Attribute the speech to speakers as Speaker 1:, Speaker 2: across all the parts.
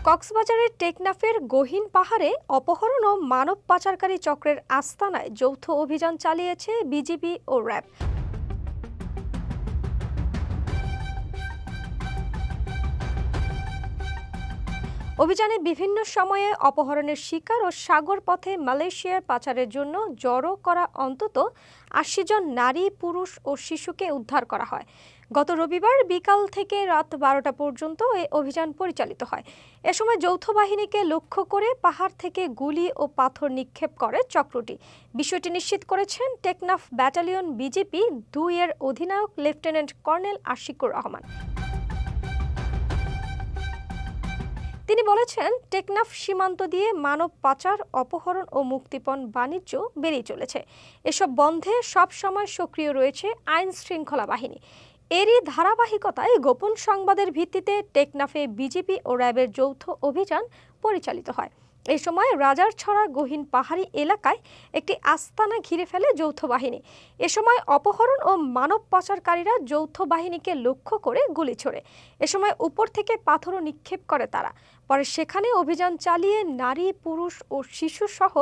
Speaker 1: কক্সবাজারের টেকনাফের গহীন পাহাড়ে অপহরণ ও মানব পাচারকারী চক্রের আস্তানায় যৌথ অভিযান চালিয়েছে বিজিবি ও র্যাব। অভিযানে বিভিন্ন সময়ে অপহরণের শিকার ও সাগর পথে মালয়েশিয়ায় পাচারের জন্য জড়ো করা অন্তত ৮০ জন নারী, পুরুষ ও শিশুকে উদ্ধার করা হয়। গত রবিবার বিকাল থেকে রাত ১২টা পর্যন্ত এই অভিযান পরিচালিত হয়। এ সময় যৌথ বাহিনীকে লক্ষ্য করে পাহাড় থেকে গুলি ও পাথর নিক্ষেপ করে চক্রটি। বিষয়টি নিশ্চিত করেছেন টেকনাফ ব্যাটালিয়ন বিজিপি ২ এর অধিনায়ক লেফটেন্যান্ট কর্নেল আশিকুর রহমান। তিনি বলেছেন, টেকনাফ সীমান্ত দিয়ে মানব পাচার, অপহরণ ও মুক্তিপণ বাণিজ্য বেড়েই চলেছে। এসব বন্ধে সব সময় সক্রিয় রয়েছে আইন শৃঙ্খলা বাহিনী। এরই ধারাবাহিকতায় গোপন সংবাদের ভিত্তিতে টেকনাফে বিজিবি ও র্যাবের যৌথ অভিযান পরিচালিত হয়। এই সময় রাজারছড়া গহীন পাহাড়ি এলাকায় একটি আস্তানা ঘিরে ফেলে যৌথ বাহিনী। এ সময় অপহরণ ও মানব পাচারকারীরা যৌথ বাহিনীকে লক্ষ্য করে গুলি ছোড়ে। এ সময় উপর থেকে পাথরও নিক্ষেপ করে তারা। পরে সেখানে অভিযান চালিয়ে নারী, পুরুষ ও শিশু সহ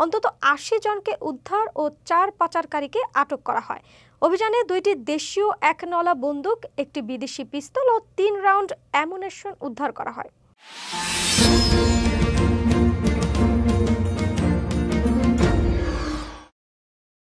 Speaker 1: অন্তত ৮০ জনকে উদ্ধার ও ৪ পাচারকারীকে আটক করা হয়। অভিযানে ২টি দেশীয় ১ নলা বন্দুক, একটি বিদেশি পিস্তল ও ৩ রাউন্ড অ্যামুনেশন উদ্ধার করা হয়।